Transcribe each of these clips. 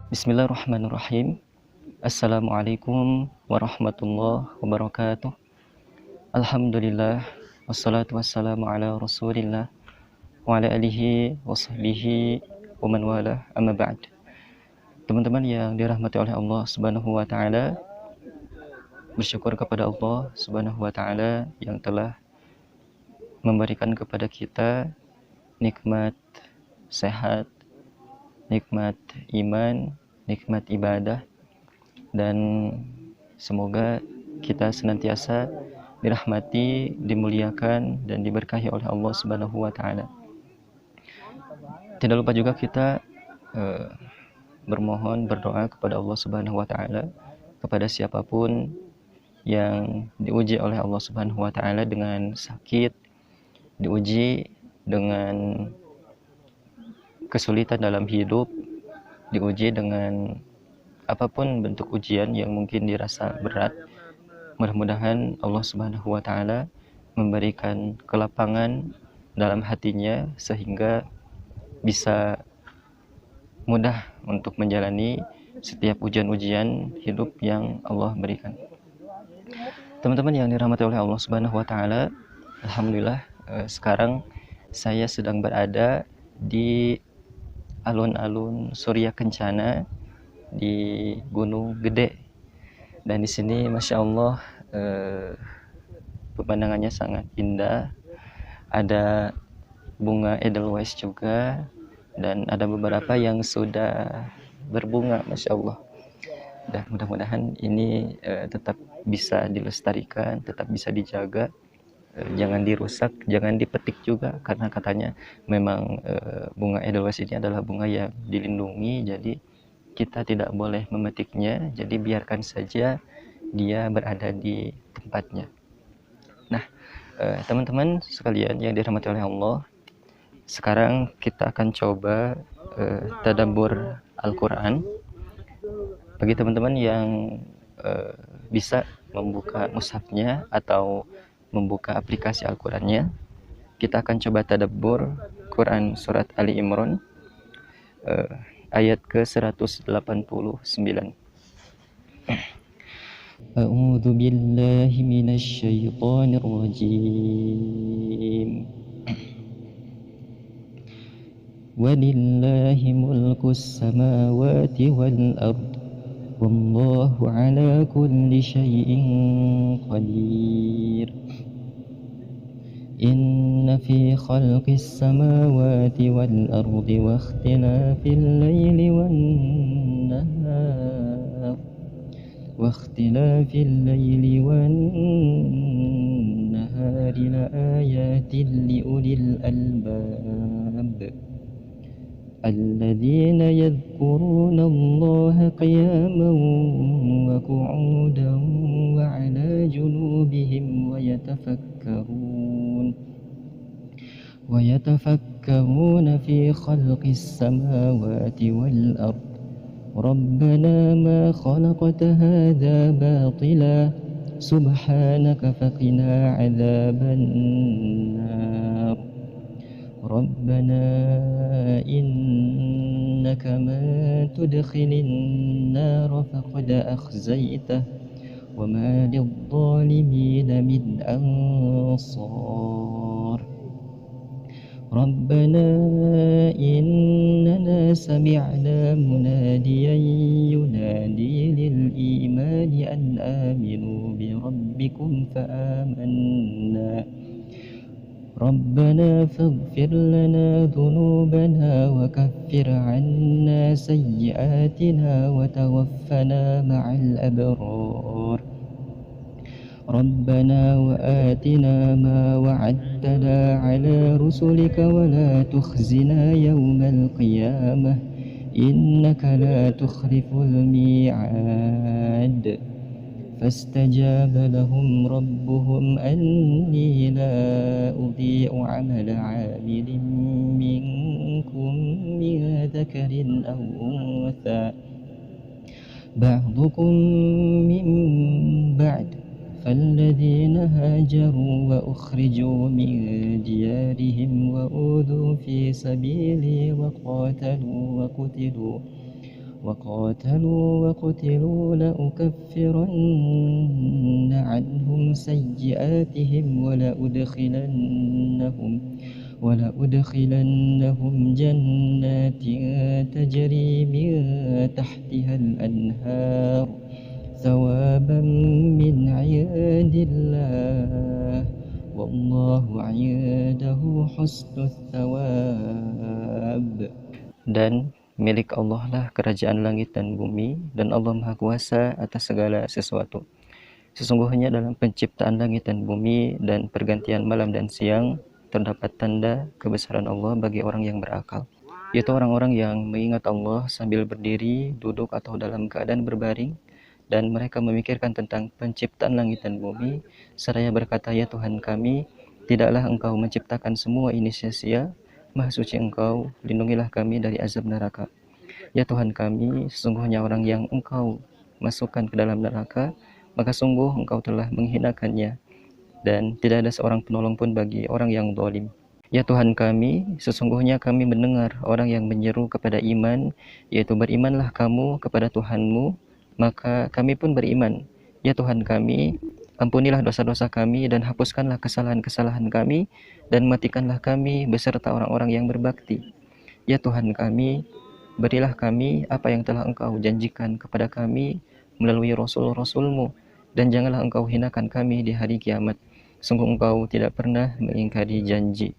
Bismillahirrahmanirrahim. Assalamualaikum warahmatullahi wabarakatuh. Alhamdulillah, wassalatu wassalamu ala rasulillah wa ala alihi wa sahbihi wa man wala, amma ba'd. Teman-teman yang dirahmati oleh Allah Subhanahu wa taala, bersyukur kepada Allah Subhanahu wa taala yang telah memberikan kepada kita nikmat sehat, nikmat iman, nikmat ibadah, dan semoga kita senantiasa dirahmati, dimuliakan, dan diberkahi oleh Allah Subhanahu wa taala. Tidak lupa juga kita bermohon, berdoa kepada Allah Subhanahu wa taala kepada siapapun yang diuji oleh Allah Subhanahu wa taala dengan sakit, diuji dengan kesulitan dalam hidup, diuji dengan apapun bentuk ujian yang mungkin dirasa berat. Mudah-mudahan Allah Subhanahu wa taala memberikan kelapangan dalam hatinya sehingga bisa mudah untuk menjalani setiap ujian-ujian hidup yang Allah berikan. Teman-teman yang dirahmati oleh Allah Subhanahu wa taala, alhamdulillah sekarang saya sedang berada di alun-alun Surya Kencana di Gunung Gede, dan di sini masya Allah pemandangannya sangat indah. Ada bunga edelweiss juga, dan ada beberapa yang sudah berbunga, masya Allah. Dan mudah-mudahan ini tetap bisa dilestarikan, tetap bisa dijaga. Jangan dirusak, jangan dipetik juga, karena katanya memang bunga edelweiss ini adalah bunga yang dilindungi, jadi kita tidak boleh memetiknya, jadi biarkan saja dia berada di tempatnya. Nah, teman-teman sekalian yang dirahmati oleh Allah, sekarang kita akan coba tadabbur Al-Quran. Bagi teman-teman yang bisa membuka mushafnya atau membuka aplikasi Al-Qurannya, kita akan coba tadabbur Quran surat Ali Imran ayat ke-189. A'udzu billahi minasy syaithanir rajim. Walillahi mulkus samawati wal ard, wallahu ala kulli syai'in qadir. Inna fi khalqis samawati wal ardi wa ikhtilafil laili wan nahar la ayatin li ulil albab الذين يذكرون الله قياما وقعودا وعلى جنوبهم ويتفكرون في خلق السماوات والأرض ربنا ما خلقت هذا باطلا سبحانك فقنا عذاب النار ربنا إنك من تدخل النار فقد أخزيته وما للظالمين من أنصار ربنا إننا سمعنا مناديا ينادي للإيمان أن آمنوا بربكم فآمنا ربنا فاغفر لنا ذنوبنا وكفر عنا سيئاتنا وتوفنا مع الأبرار ربنا وآتنا ما وعدتنا على رسلك ولا تخزنا يوم القيامة إنك لا تخلف الميعاد فاستجاب لهم ربهم أني لا أضيع عمل عامل منكم من ذكر أو أنثى بعضكم من بعد فالذين هاجروا وأخرجوا من ديارهم وأوذوا في سبيلي وقاتلوا وقاتلوا وقتلوا لأكفرن عنهم سيئاتهم ولأدخلنهم جنات تجري من تحتها الأنهار ثوابا من عند الله والله عنده حسن الثواب. Dan milik Allah lah kerajaan langit dan bumi, dan Allah Maha Kuasa atas segala sesuatu. Sesungguhnya dalam penciptaan langit dan bumi dan pergantian malam dan siang terdapat tanda kebesaran Allah bagi orang yang berakal, yaitu orang-orang yang mengingat Allah sambil berdiri, duduk atau dalam keadaan berbaring, dan mereka memikirkan tentang penciptaan langit dan bumi seraya berkata, ya Tuhan kami, tidaklah Engkau menciptakan semua ini sia-sia. Maha suci Engkau, lindungilah kami dari azab neraka. Ya Tuhan kami, sesungguhnya orang yang Engkau masukkan ke dalam neraka, maka sungguh Engkau telah menghinakannya, dan tidak ada seorang penolong pun bagi orang yang zalim. Ya Tuhan kami, sesungguhnya kami mendengar orang yang menyeru kepada iman, yaitu berimanlah kamu kepada Tuhanmu, maka kami pun beriman. Ya Tuhan kami, ampunilah dosa-dosa kami dan hapuskanlah kesalahan-kesalahan kami, dan matikanlah kami beserta orang-orang yang berbakti. Ya Tuhan kami, berilah kami apa yang telah Engkau janjikan kepada kami melalui Rasul-Rasul-Mu, dan janganlah Engkau hinakan kami di hari kiamat. Sungguh Engkau tidak pernah mengingkari janji.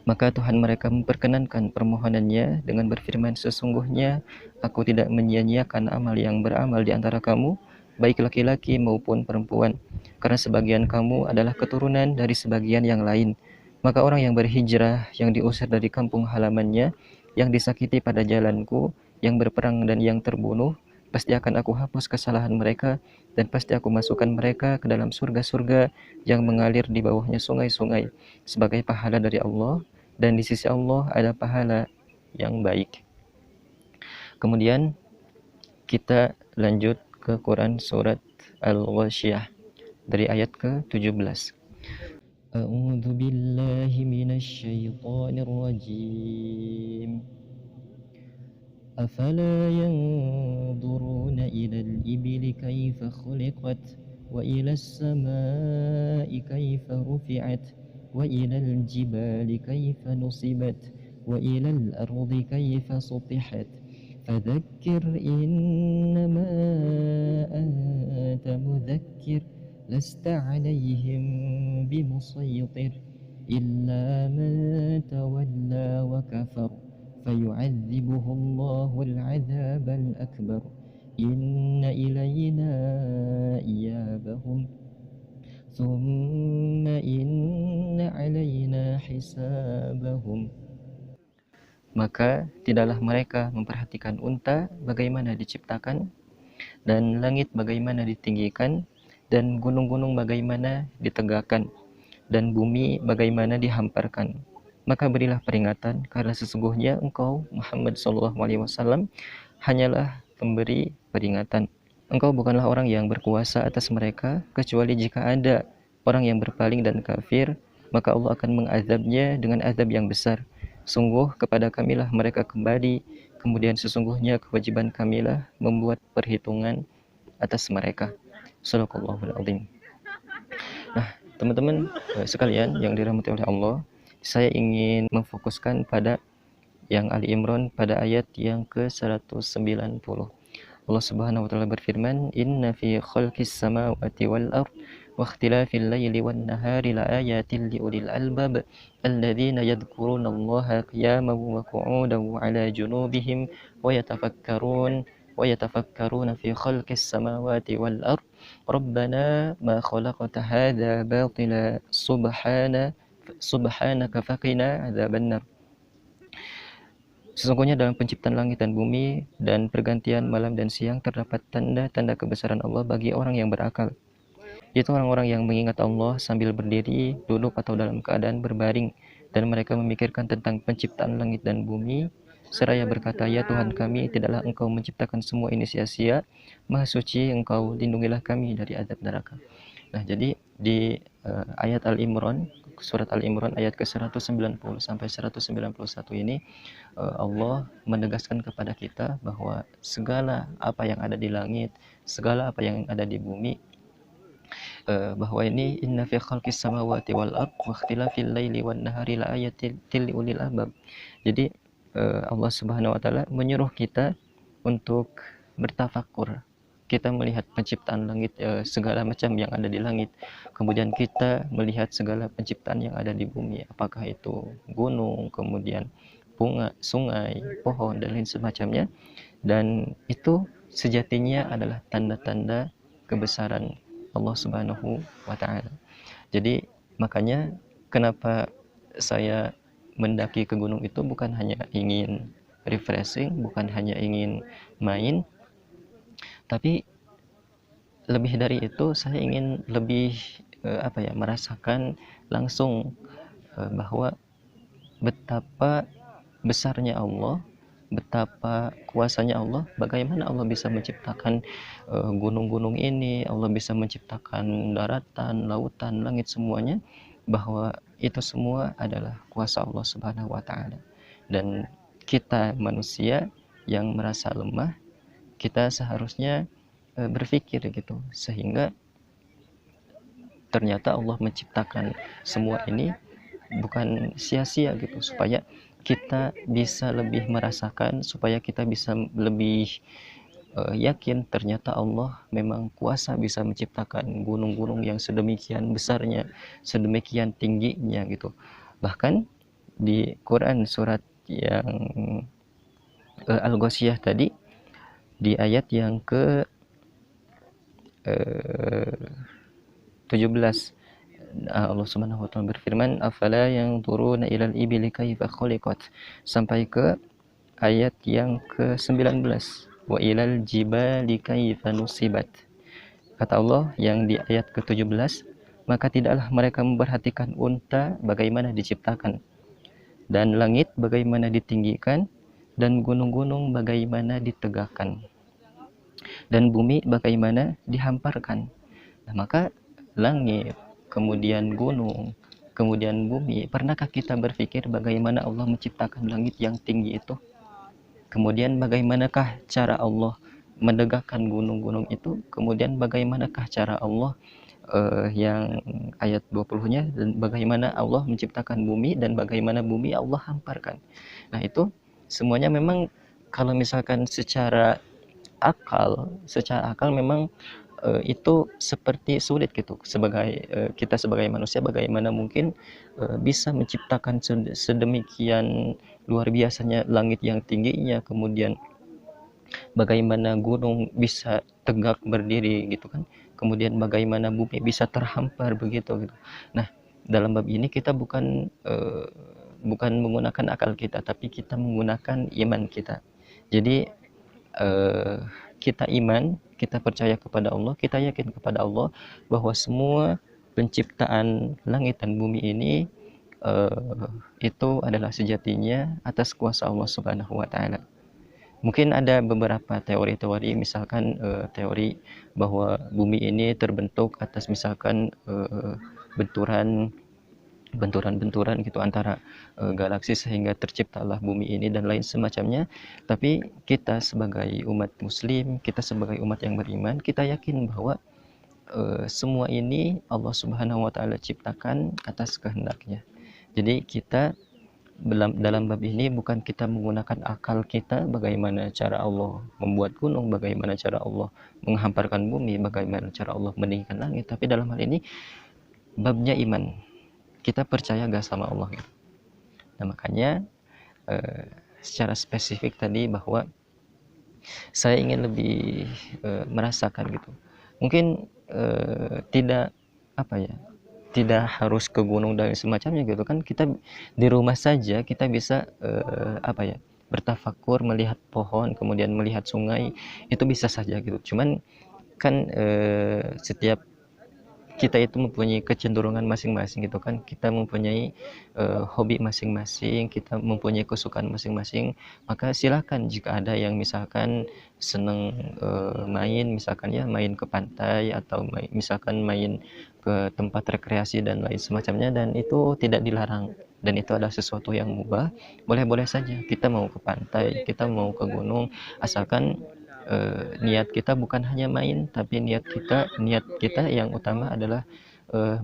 Maka Tuhan mereka memperkenankan permohonannya dengan berfirman, sesungguhnya aku tidak menyia-nyiakan amal yang beramal di antara kamu, baik laki-laki maupun perempuan, karena sebagian kamu adalah keturunan dari sebagian yang lain. Maka orang yang berhijrah, yang diusir dari kampung halamannya, yang disakiti pada jalanku, yang berperang dan yang terbunuh, pasti akan aku hapus kesalahan mereka, dan pasti aku masukkan mereka ke dalam surga-surga yang mengalir di bawahnya sungai-sungai sebagai pahala dari Allah, dan di sisi Allah ada pahala yang baik. Kemudian kita lanjut ke Quran surat Al-Ghasyiyah dari ayat ke-17. A'udzu billahi minasy syaithanir rajim. أفلا ينظرون إلى الإبل كيف خلقت وإلى السماء كيف رفعت وإلى الجبال كيف نصبت وإلى الأرض كيف سطحت فذكر إنما أنت مذكر لست عليهم بمسيطر إلا من تولى وكفر فيعذبه الله العذاب الأكبر إن إلينا إيابهم ثم إن علينا حسابهم. Maka tidaklah mereka memperhatikan unta bagaimana diciptakan, dan langit bagaimana ditinggikan, dan gunung-gunung bagaimana ditegakkan, dan bumi bagaimana dihamparkan. Maka berilah peringatan, karena sesungguhnya engkau Muhammad SAW hanyalah pemberi peringatan. Engkau bukanlah orang yang berkuasa atas mereka, kecuali jika ada orang yang berpaling dan kafir, maka Allah akan mengazabnya dengan azab yang besar. Sungguh kepada kamilah mereka kembali, kemudian sesungguhnya kewajiban kamilah membuat perhitungan atas mereka. Shadaqallahul Azim. Nah, teman-teman sekalian yang dirahmati oleh Allah, saya ingin memfokuskan pada yang Ali Imran pada ayat yang ke-190. Allah Subhanahu wa taala berfirman, "Inna fi khalqis samawati wal ard wa ikhtilafil laili wan nahari laayatin liulil albab alladzina yadhkuruna Allaha qiyaman wa qu'udan wa 'ala junubihim wa yatafakkaruna fi khalqis samawati wal ard rabbana ma khalaqta hadza batila subhanaka faqina adzabannar." Sesungguhnya dalam penciptaan langit dan bumi dan pergantian malam dan siang terdapat tanda-tanda kebesaran Allah bagi orang yang berakal, yaitu orang-orang yang mengingat Allah sambil berdiri, duduk atau dalam keadaan berbaring, dan mereka memikirkan tentang penciptaan langit dan bumi seraya berkata, ya Tuhan kami, tidaklah Engkau menciptakan semua ini sia-sia. Maha suci Engkau, lindungilah kami dari azab neraka. Nah, jadi di ayat Al-Imran, surat Al-Imran ayat ke-190 sampai 191 ini Allah menegaskan kepada kita bahwa segala apa yang ada di langit, segala apa yang ada di bumi, bahwa ini inna fi khalqis samawati wal ard wa ikhtilafil laili wan nahari la ayatin li ulil albab. Jadi Allah Subhanahu wa taala menyuruh kita untuk bertafakur. Kita melihat penciptaan langit, segala macam yang ada di langit. Kemudian kita melihat segala penciptaan yang ada di bumi, apakah itu gunung, kemudian bunga, sungai, pohon dan lain semacamnya. Dan itu sejatinya adalah tanda-tanda kebesaran Allah Subhanahu wa taala. Jadi makanya kenapa saya mendaki ke gunung itu bukan hanya ingin refreshing, bukan hanya ingin main, tapi lebih dari itu saya ingin lebih merasakan langsung bahwa betapa besarnya Allah, betapa kuasanya Allah, bagaimana Allah bisa menciptakan gunung-gunung ini, Allah bisa menciptakan daratan, lautan, langit semuanya, bahwa itu semua adalah kuasa Allah Subhanahu wa taala. Dan kita manusia yang merasa lemah, kita seharusnya berpikir gitu, sehingga ternyata Allah menciptakan semua ini bukan sia-sia gitu, supaya kita bisa lebih merasakan, supaya kita bisa lebih yakin ternyata Allah memang kuasa bisa menciptakan gunung-gunung yang sedemikian besarnya, sedemikian tingginya gitu. Bahkan di Quran surat yang Al-Ghasyiyah tadi, di ayat yang ke 17, Allah Subhanahu wa taala berfirman, afala yanzuruna ilal ibili kaifa khuliqat, sampai ke ayat yang ke-19, wa ilal jibali kaifa nusibat. Kata Allah yang di ayat ke-17, maka tidaklah mereka memperhatikan unta bagaimana diciptakan, dan langit bagaimana ditinggikan, dan gunung-gunung bagaimana ditegakkan, dan bumi bagaimana dihamparkan. Nah, maka langit, kemudian gunung, kemudian bumi, pernahkah kita berpikir bagaimana Allah menciptakan langit yang tinggi itu? Kemudian bagaimanakah cara Allah menegakkan gunung-gunung itu? Kemudian bagaimanakah cara Allah yang ayat 20-nya, dan bagaimana Allah menciptakan bumi, dan bagaimana bumi Allah hamparkan. Nah, itu semuanya memang kalau misalkan secara akal memang itu seperti sulit gitu, sebagai kita sebagai manusia bagaimana mungkin bisa menciptakan sedemikian luar biasanya langit yang tingginya, kemudian bagaimana gunung bisa tegak berdiri gitu kan, kemudian bagaimana bumi bisa terhampar begitu gitu. Nah, dalam bab ini kita bukan menggunakan akal kita, tapi kita menggunakan iman kita. Jadi kita iman, kita percaya kepada Allah, kita yakin kepada Allah bahwa semua penciptaan langit dan bumi ini itu adalah sejatinya atas kuasa Allah Subhanahu wa taala. Mungkin ada beberapa teori-teori, misalkan teori bahwa bumi ini terbentuk atas misalkan benturan gitu antara galaksi sehingga terciptalah bumi ini dan lain semacamnya. Tapi kita sebagai umat muslim, kita sebagai umat yang beriman, kita yakin bahwa semua ini Allah Subhanahu wa taala ciptakan atas kehendaknya. Jadi kita dalam bab ini bukan kita menggunakan akal kita bagaimana cara Allah membuat gunung, bagaimana cara Allah menghamparkan bumi, bagaimana cara Allah meninggikan langit, tapi dalam hal ini babnya iman. Kita percaya gak sama Allah gitu. Nah, makanya secara spesifik tadi bahwa saya ingin lebih merasakan gitu. Mungkin tidak harus ke gunung dan semacamnya gitu kan. Kita di rumah saja kita bisa bertafakur, melihat pohon, kemudian melihat sungai, itu bisa saja gitu. Cuman kan setiap kita itu mempunyai kecenderungan masing-masing gitu kan, kita mempunyai hobi masing-masing, kita mempunyai kesukaan masing-masing, maka silakan jika ada yang misalkan seneng main, misalkan ya main ke pantai atau misalkan main ke tempat rekreasi dan lain semacamnya, dan itu tidak dilarang dan itu adalah sesuatu yang mubah, boleh-boleh saja kita mau ke pantai, kita mau ke gunung, asalkan niat kita bukan hanya main, tapi niat kita yang utama adalah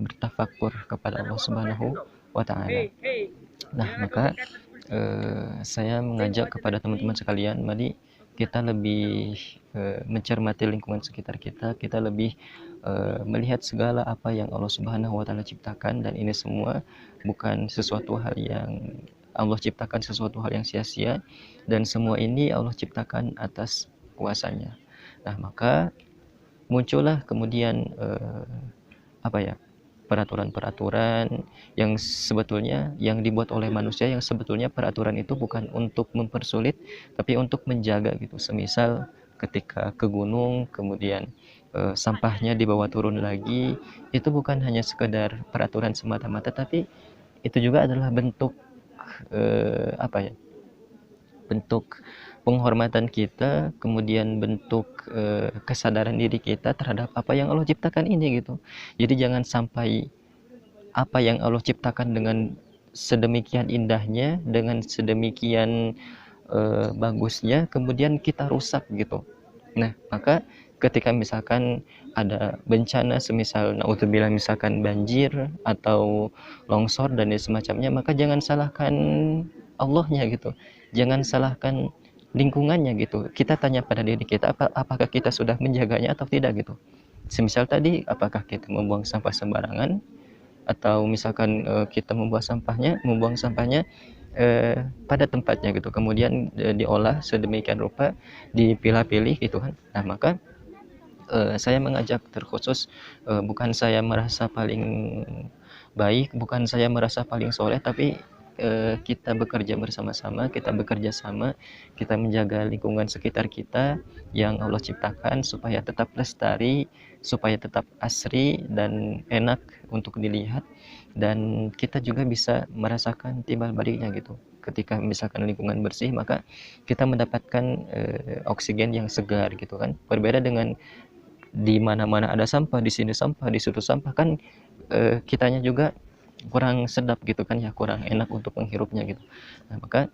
bertafakur kepada Allah Subhanahu wa taala. Nah, maka saya mengajak kepada teman-teman sekalian, mari kita lebih mencermati lingkungan sekitar kita, kita lebih melihat segala apa yang Allah Subhanahu wa taala ciptakan, dan ini semua bukan sesuatu hal yang Allah ciptakan sesuatu hal yang sia-sia, dan semua ini Allah ciptakan atas kuasanya. Nah, maka muncullah kemudian peraturan-peraturan yang sebetulnya yang dibuat oleh manusia, yang sebetulnya peraturan itu bukan untuk mempersulit tapi untuk menjaga gitu. Semisal ketika ke gunung kemudian sampahnya dibawa turun lagi, itu bukan hanya sekedar peraturan semata-mata, tapi itu juga adalah bentuk bentuk penghormatan kita, kemudian bentuk kesadaran diri kita terhadap apa yang Allah ciptakan ini gitu. Jadi jangan sampai apa yang Allah ciptakan dengan sedemikian indahnya, dengan sedemikian bagusnya, kemudian kita rusak gitu. Nah, maka ketika misalkan ada bencana, semisal naudzubillah misalkan banjir atau longsor dan semacamnya, maka jangan salahkan Allahnya gitu. Jangan salahkan lingkungannya gitu. Kita tanya pada diri kita, apakah kita sudah menjaganya atau tidak gitu. Semisal tadi, apakah kita membuang sampah sembarangan, atau misalkan kita membuang sampahnya pada tempatnya gitu, kemudian diolah sedemikian rupa, dipilah-pilih gitu kan. Nah, maka saya mengajak terkhusus, bukan saya merasa paling baik, bukan saya merasa paling soleh, tapi kita bekerja bersama-sama, kita bekerja sama, kita menjaga lingkungan sekitar kita yang Allah ciptakan supaya tetap lestari, supaya tetap asri dan enak untuk dilihat, dan kita juga bisa merasakan timbal baliknya gitu. Ketika misalkan lingkungan bersih, maka kita mendapatkan oksigen yang segar gitu kan. Berbeda dengan di mana-mana ada sampah, di sini sampah, di situ sampah, kan kitanya juga kurang sedap gitu kan ya, kurang enak untuk menghirupnya gitu. Nah, maka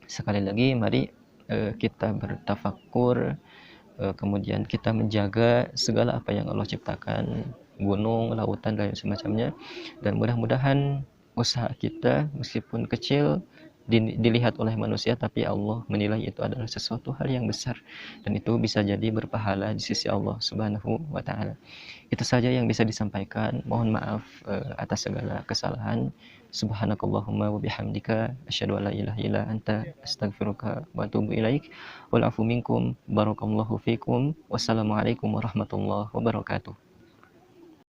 sekali lagi mari kita bertafakur, kemudian kita menjaga segala apa yang Allah ciptakan, gunung, lautan dan semacamnya, dan mudah-mudahan usaha kita meskipun kecil dilihat oleh manusia, tapi Allah menilai itu adalah sesuatu hal yang besar, dan itu bisa jadi berpahala di sisi Allah Subhanahu wa taala. Itu saja yang bisa disampaikan. Mohon maaf atas segala kesalahan. Subhanakallahumma wa bihamdika asyhadu an la ilaha illa anta astaghfiruka wa atubu ilaik. Wal afu minkum. Barakallahu fikum. Wassalamualaikum warahmatullahi wabarakatuh.